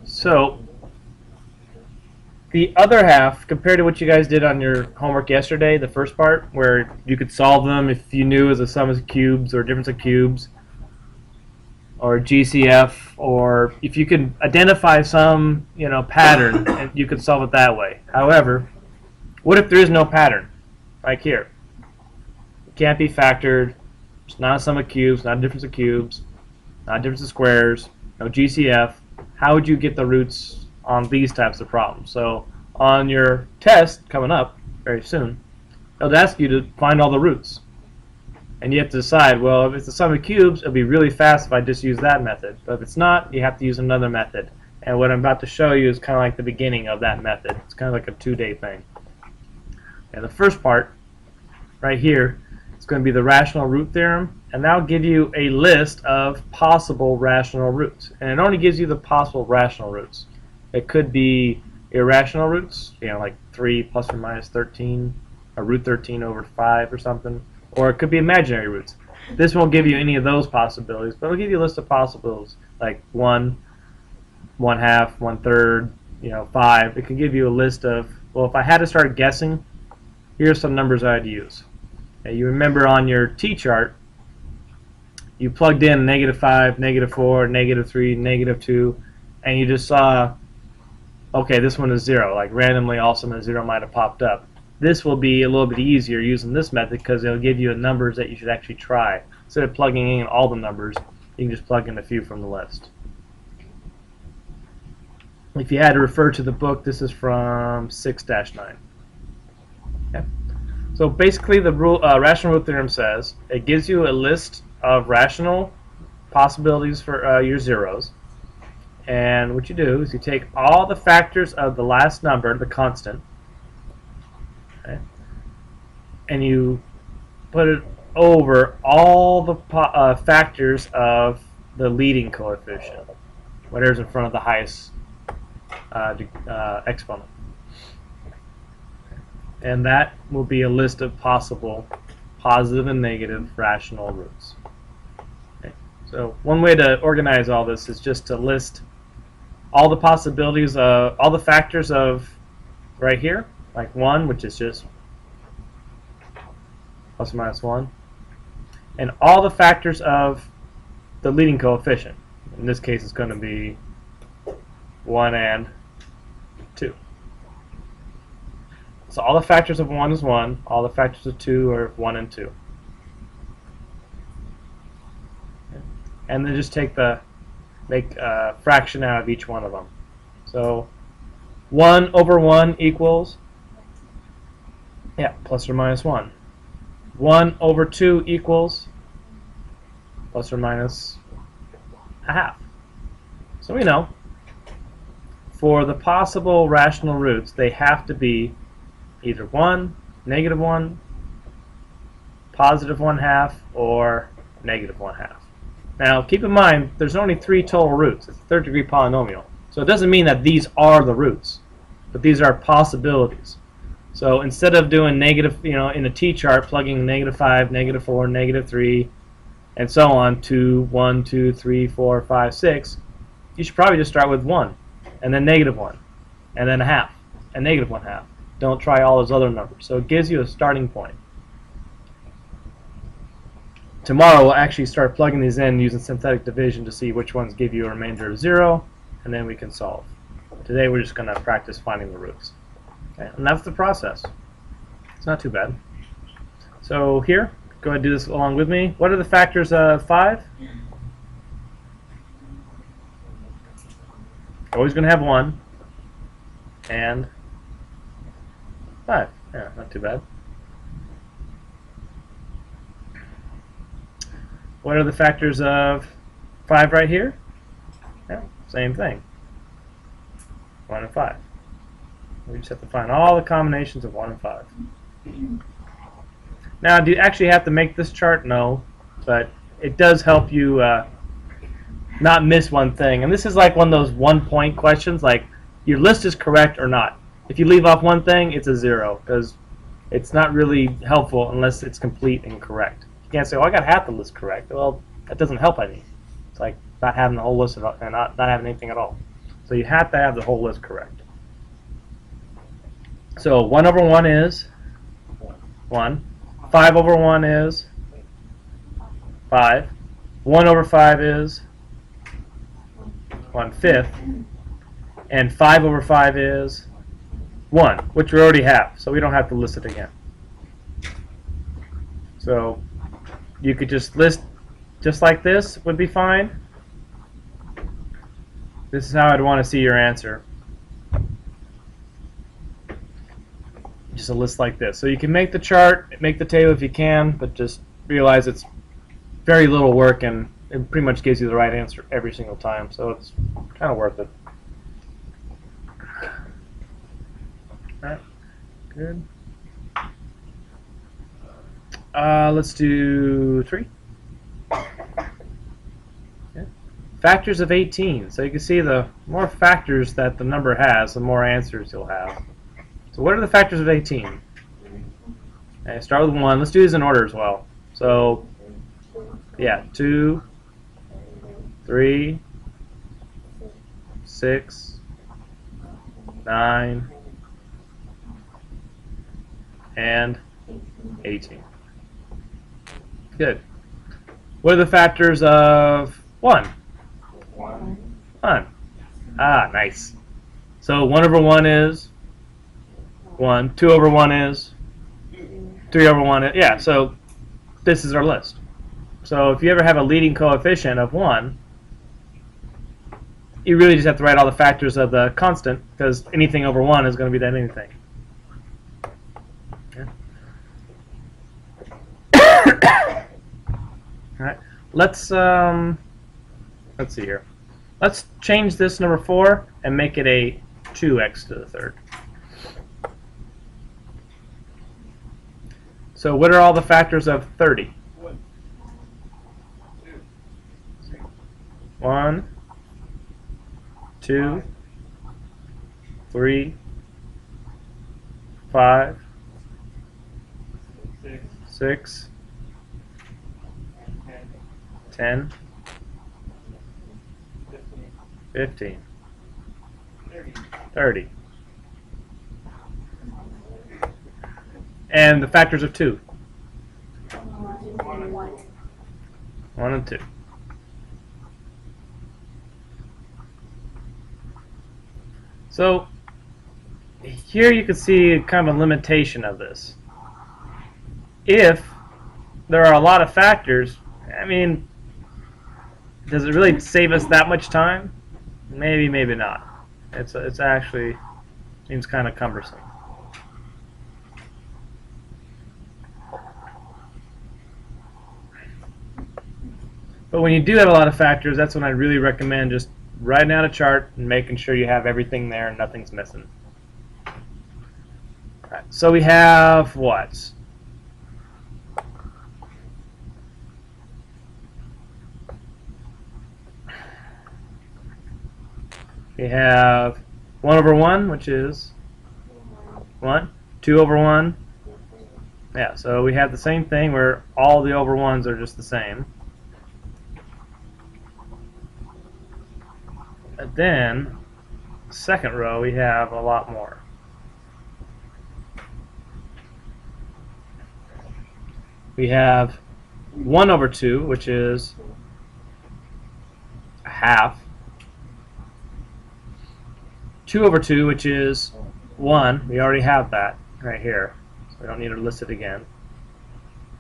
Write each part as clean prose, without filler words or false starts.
So the other half, compared to what you guys did on your homework yesterday, the first part, where you could solve them if you knew as a sum of cubes or difference of cubes, or GCF, or if you could identify some pattern, and you could solve it that way. However, what if there is no pattern? Like here, it can't be factored. It's not a sum of cubes, not a difference of cubes, not a difference of squares, no GCF. How would you get the roots on these types of problems? So on your test coming up very soon, they'll ask you to find all the roots. And you have to decide, well, if it's a sum of cubes, it'll be really fast if I just use that method. But if it's not, you have to use another method. And what I'm about to show you is kind of like the beginning of that method. It's kind of like a 2-day thing. And the first part, right here, is going to be the rational root theorem. And that'll give you a list of possible rational roots. And it only gives you the possible rational roots. It could be irrational roots, like 3 plus or minus 13, or root 13 over 5 or something. Or it could be imaginary roots. This won't give you any of those possibilities, but it'll give you a list of possibilities, like 1, 1/2, 1/3, 5. It can give you a list of, well, if I had to start guessing, here's some numbers I'd use. Okay, you remember on your T-chart, you plugged in -5, -4, -3, -2, and you just saw, okay, this one is 0. Like randomly, all of a sudden a 0 might have popped up. This will be a little bit easier using this method because it'll give you numbers that you should actually try. Instead of plugging in all the numbers, you can just plug in a few from the list. If you had to refer to the book, this is from 6-9. Okay. So basically the rational root theorem says it gives you a list of rational possibilities for your zeros. And what you do is you take all the factors of the last number, the constant, and you put it over all the factors of the leading coefficient, whatever's in front of the highest exponent. And that will be a list of possible positive and negative rational roots. Okay. So one way to organize all this is just to list all the possibilities, all the factors of right here, like 1, which is just plus or minus 1, and all the factors of the leading coefficient. In this case, it's going to be 1 and 2. So all the factors of 1 is 1, all the factors of 2 are 1 and 2. And then just make a fraction out of each one of them. So 1 over 1 equals, plus or minus 1. 1 over 2 equals plus or minus a half. So we know for the possible rational roots, they have to be either 1, -1, positive 1/2, or negative 1/2. Now keep in mind, there's only 3 total roots. It's a third-degree polynomial. So it doesn't mean that these are the roots, but these are possibilities. So instead of doing negative, in a T-chart, plugging -5, -4, -3, and so on to 1, 2, 3, 4, 5, 6, you should probably just start with 1, and then -1, and then a half, and -1/2. Don't try all those other numbers. So it gives you a starting point. Tomorrow we'll actually start plugging these in using synthetic division to see which ones give you a remainder of 0, and then we can solve. Today we're just going to practice finding the roots. Okay, and that's the process. It's not too bad. So here, go ahead and do this along with me. What are the factors of 5? Always going to have 1 and 5. Yeah, not too bad. What are the factors of 5 right here? Yeah, same thing. 1 and 5. We just have to find all the combinations of 1 and 5. Now, do you actually have to make this chart? No, but it does help you not miss one thing. And this is like one of those one-point questions, like your list is correct or not. If you leave off one thing, it's a 0, because it's not really helpful unless it's complete and correct. You can't say, "Oh, I got half the list correct." Well, that doesn't help any. It's like not having the whole list and not having anything at all. So you have to have the whole list correct. So 1 over 1 is 1. 5 over 1 is 5. 1 over 5 is 1/5. And 5 over 5 is 1, which we already have, so we don't have to list it again. So you could just list just like this would be fine. This is how I'd want to see your answer. Just a list like this. So you can make the chart, make the table if you can, but just realize it's very little work and it pretty much gives you the right answer every single time, so it's kind of worth it. Alright, good. Let's do 3. Okay. Factors of 18. So you can see the more factors that the number has, the more answers you'll have. So what are the factors of 18? Okay, start with 1. Let's do these in order as well. So, yeah, 2, 3, 6, 9, and 18. Good. What are the factors of 1? 1. Ah, nice. So 1 over 1 is 1. 2 over 1 is 3 over 1 is, yeah, so this is our list. So if you ever have a leading coefficient of 1, you really just have to write all the factors of the constant, because anything over 1 is going to be that anything. Okay. All right, let's see here. Let's change this number 4 and make it a 2x to the third. So what are all the factors of 30? 1, 2, 3, 5, 6, 10, 15, 30. And the factors of 2? 1 and 2. So here you can see kind of a limitation of this. If there are a lot of factors, I mean, does it really save us that much time? Maybe, maybe not. It's actually seems kind of cumbersome. But when you do have a lot of factors, that's when I really recommend just writing out a chart and making sure you have everything there and nothing's missing. All right, so we have what? We have 1 over 1, which is 1. 2 over 1. Yeah, so we have the same thing where all the over 1s are just the same. And then, second row, we have a lot more. We have 1 over 2, which is a half. 2 over 2, which is 1. We already have that right here, so we don't need to list it again.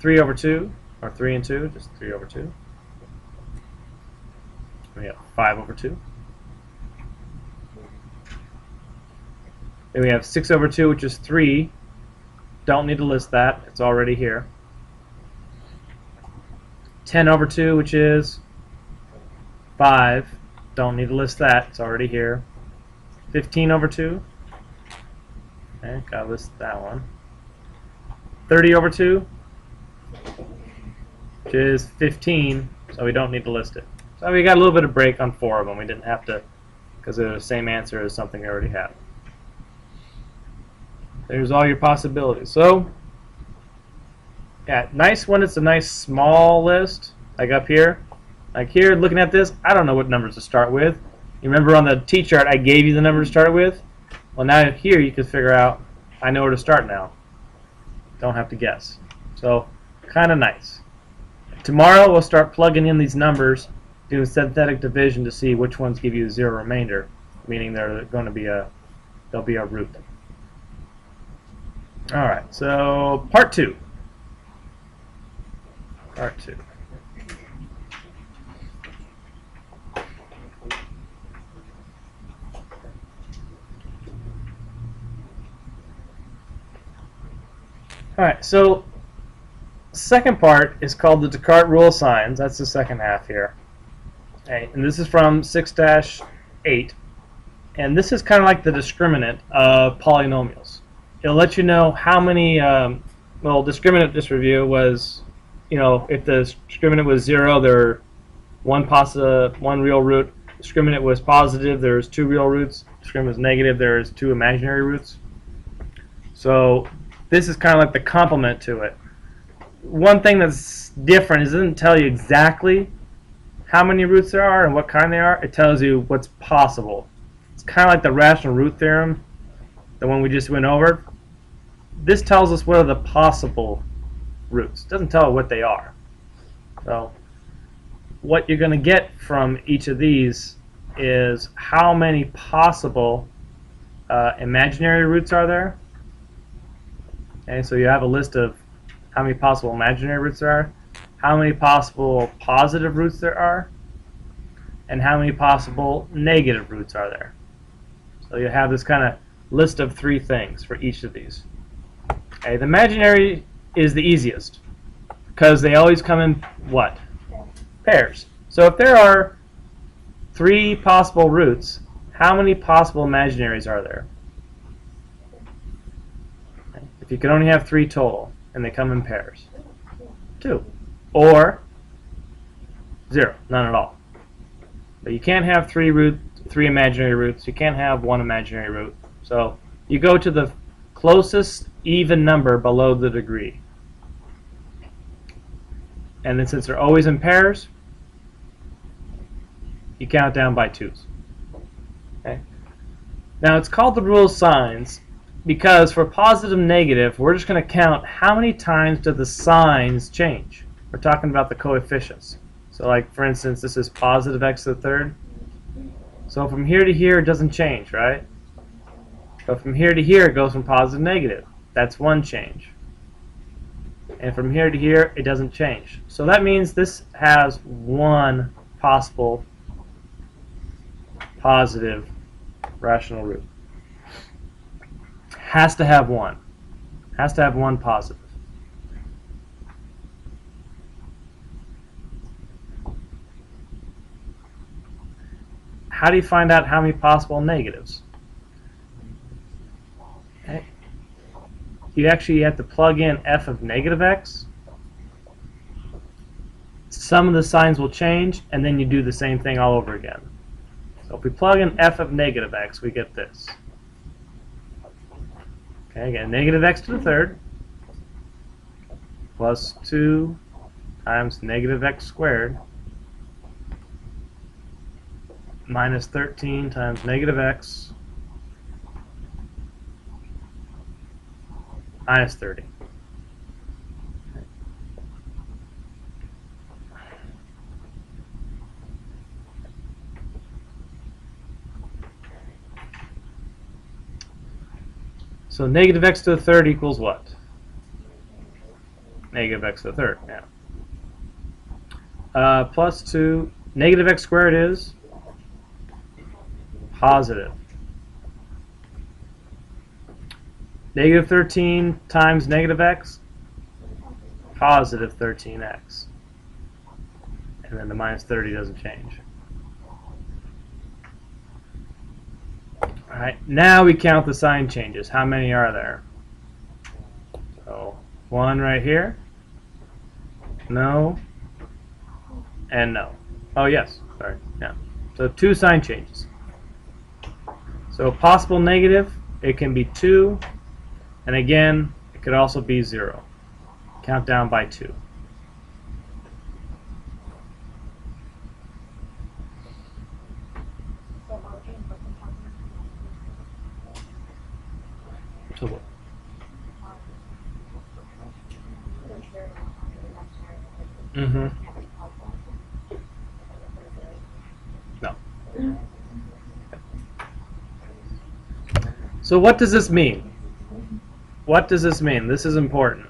3 over 2, or 3 and 2, just 3 over 2. We have 5 over 2. Then we have 6 over 2, which is 3. Don't need to list that. It's already here. 10 over 2, which is 5. Don't need to list that. It's already here. 15 over 2. Okay, gotta list that one. 30 over 2, which is 15, so we don't need to list it. So we got a little bit of break on 4 of them. We didn't have to, because they're the same answer as something we already have. There's all your possibilities. So, yeah, nice when it's a nice small list, like up here. Like here, looking at this, I don't know what numbers to start with. You remember on the T-chart I gave you the number to start with? Well, now here you can figure out, I know where to start now. Don't have to guess. So, kind of nice. Tomorrow we'll start plugging in these numbers, doing synthetic division to see which ones give you a zero remainder, meaning they're going to be they'll be a root. All right, so part 2. Part 2. All right, so second part is called the Descartes rule of signs. That's the second half here. Okay, and this is from 6-8. And this is kind of like the discriminant of polynomials. It'll let you know how many, well, discriminant, just review, was, if the discriminant was 0, there were one real root. Discriminant was positive, there's 2 real roots. Discriminant was negative, there's 2 imaginary roots. So this is kind of like the complement to it. One thing that's different is it doesn't tell you exactly how many roots there are and what kind they are. It tells you what's possible. It's kind of like the rational root theorem, the one we just went over. This tells us what are the possible roots. It doesn't tell what they are. So what you're going to get from each of these is how many possible imaginary roots are there. Okay, so you have a list of how many possible imaginary roots there are, how many possible positive roots there are, and how many possible negative roots are there. So you have this kind of list of 3 things for each of these. Okay, the imaginary is the easiest because they always come in what? Pairs. So if there are 3 possible roots, how many possible imaginaries are there? If you can only have 3 total and they come in pairs, 2, or 0, none at all. But you can't have 3 imaginary roots. You can't have 1 imaginary root. So you go to the closest even number below the degree. And then since they're always in pairs, you count down by 2s. Okay? Now it's called the rule of signs because for positive and negative, we're just going to count how many times do the signs change. We're talking about the coefficients. So like, for instance, this is positive x to the third. So from here to here, it doesn't change, right? But from here to here, it goes from positive to negative. That's 1 change. And from here to here, it doesn't change. So that means this has 1 possible positive rational root. Has to have 1. Has to have 1 positive. How do you find out how many possible negatives? Okay. You actually have to plug in f of negative x. Some of the signs will change, and then you do the same thing all over again. So if we plug in f of negative x, we get this. Okay, again, negative x to the third plus 2 times negative x squared minus 13 times negative x minus 30. So negative x to the third equals what? Negative x to the third, yeah. Plus 2, negative x squared is positive. Negative 13 times negative x, positive 13x. And then the minus 30 doesn't change. Alright, now we count the sign changes. How many are there? So, 1 right here. No. And no. Oh, yes. Sorry. Yeah. So 2 sign changes. So possible negative, it can be 2. And again, it could also be 0. Count down by 2. to mm-hmm. No. So what does this mean? What does this mean? This is important.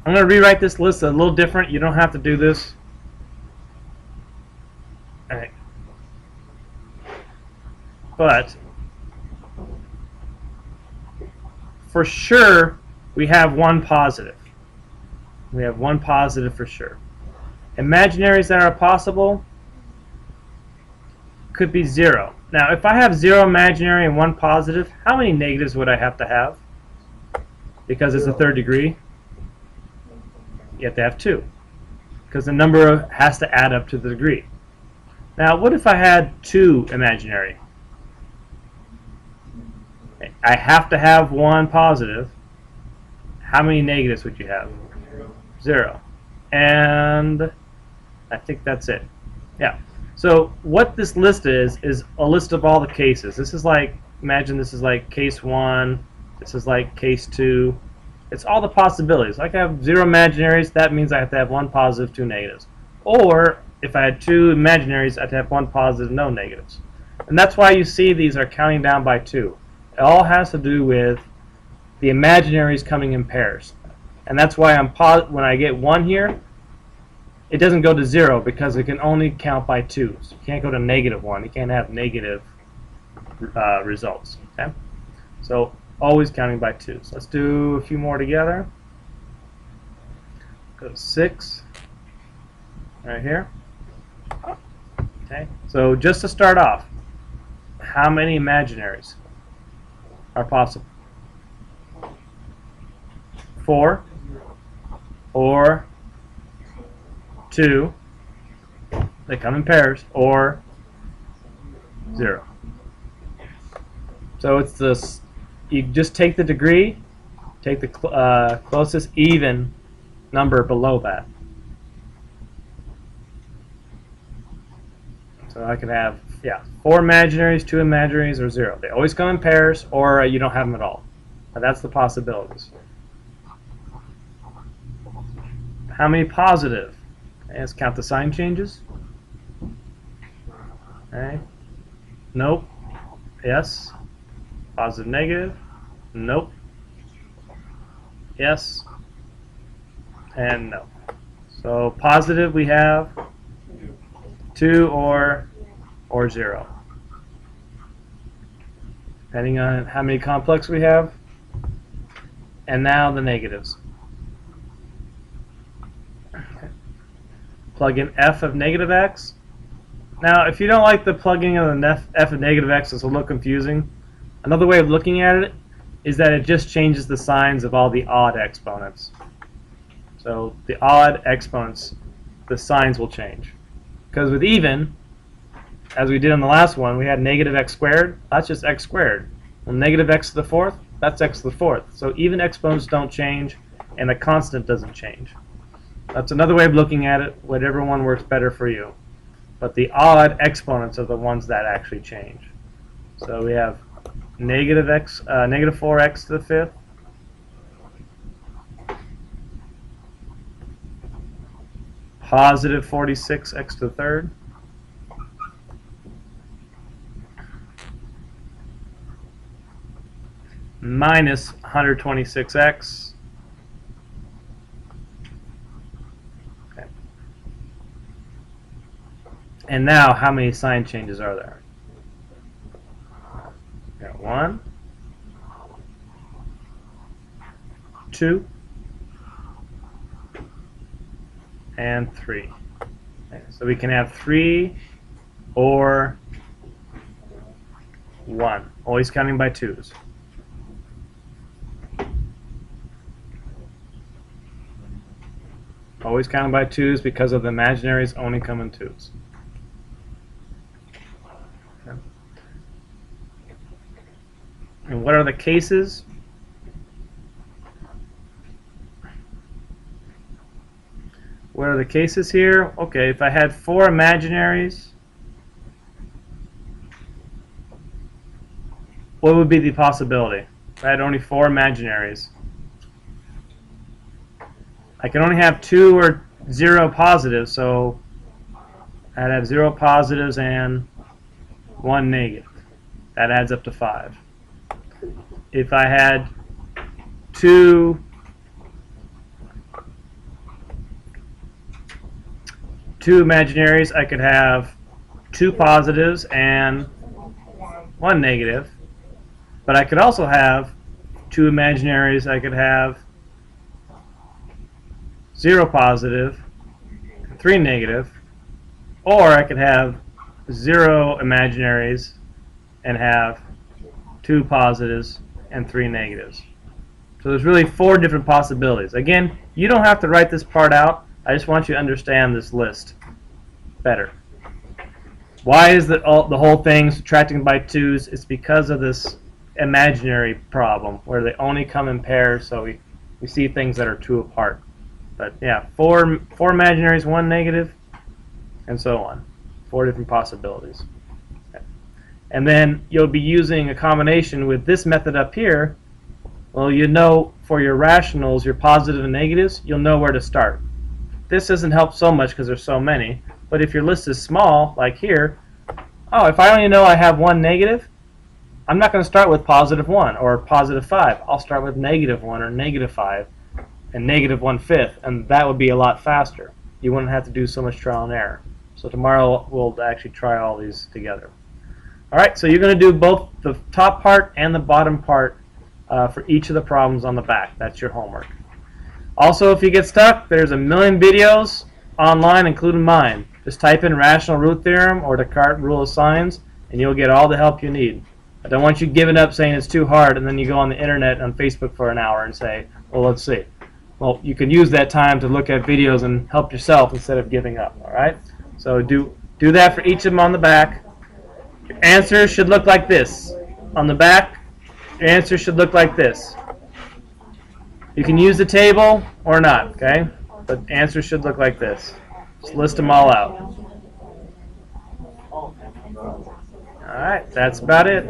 I'm going to rewrite this list a little different. You don't have to do this. All right. But for sure, we have one positive. We have one positive for sure. Imaginaries that are possible could be 0. Now, if I have 0 imaginary and 1 positive, how many negatives would I have to have? Because it's a third degree, you have to have 2. Because the number has to add up to the degree. Now, what if I had 2 imaginary? I have to have 1 positive. How many negatives would you have? 0. And I think that's it. Yeah. So what this list is a list of all the cases. This is like, imagine this is like case 1. This is like case 2. It's all the possibilities. Like I have 0 imaginaries, that means I have to have 1 positive, 2 negatives. Or if I had 2 imaginaries, I'd have 1 positive, no negatives. And that's why you see these are counting down by 2. It all has to do with the imaginaries coming in pairs. And that's why when I get 1 here, it doesn't go to 0 because it can only count by 2s. You can't go to -1. You can't have negative results. Okay? So always counting by 2s. Let's do a few more together. Go to 6 right here. Okay. So just to start off, how many imaginaries are possible? 4 or 2, they come in pairs, or 0. So it's this, you just take the degree, take the closest even number below that. So I could have, 4 imaginaries, 2 imaginaries, or 0. They always come in pairs, or you don't have them at all. Now that's the possibilities. How many positive? Okay, let's count the sign changes. Okay. Nope. Yes. Positive, negative. Nope. Yes. And no. So positive we have 2 or 0. Depending on how many complex we have. And now the negatives. Plug in f of negative x. Now, if you don't like the plugging of the f of negative x, it's a little confusing. Another way of looking at it is that it just changes the signs of all the odd exponents. So the odd exponents, the signs will change. Because with even, as we did in the last one, we had negative x squared. That's just x squared. Well, negative x to the 4th, that's x to the 4th. So even exponents don't change, and the constant doesn't change. That's another way of looking at it. Whatever one works better for you. But the odd exponents are the ones that actually change. So we have negative 4x to the 5th. Positive 46x to the 3rd. Minus 126x. Okay. And now, how many sign changes are there? Got 1, 2, and 3. Okay, so we can have 3 or 1, always counting by 2s. Always counting by 2s because of the imaginaries only come in 2s. Okay. And what are the cases? What are the cases here? Okay, if I had 4 imaginaries, what would be the possibility? I had only 4 imaginaries. I can only have 2 or 0 positives, so I'd have 0 positives and 1 negative. That adds up to 5. If I had 2 imaginaries, I could have 2 positives and 1 negative. But I could also have 2 imaginaries. I could have 0 positive and 3 negative. Or I could have 0 imaginaries and have 2 positives and 3 negatives. So there's really 4 different possibilities. Again, you don't have to write this part out. I just want you to understand this list better. Why is the whole thing subtracting by 2s? It's because of this imaginary problem where they only come in pairs, so we see things that are 2 apart. But yeah, 4 imaginaries, 1 negative, and so on. 4 different possibilities. Okay. And then you'll be using a combination with this method up here. Well, you know for your rationals, your positive and negatives, you'll know where to start. This doesn't help so much because there's so many, but if your list is small, like here, oh, if I only know I have 1 negative, I'm not going to start with positive 1 or positive 5. I'll start with negative 1 or negative 5 and negative 1/5, and that would be a lot faster. You wouldn't have to do so much trial and error. So tomorrow we'll actually try all these together. Alright, so you're going to do both the top part and the bottom part for each of the problems on the back. That's your homework. Also, if you get stuck, there's a million videos online, including mine. Just type in rational root theorem or Descartes rule of signs, and you'll get all the help you need. I don't want you giving up saying it's too hard, and then you go on the internet on Facebook for an hour and say, well, let's see. Well, you can use that time to look at videos and help yourself instead of giving up. All right? So do that for each of them on the back. Your answers should look like this. On the back, your answers should look like this. You can use the table or not, okay? But answers should look like this. Just list them all out. All right, that's about it.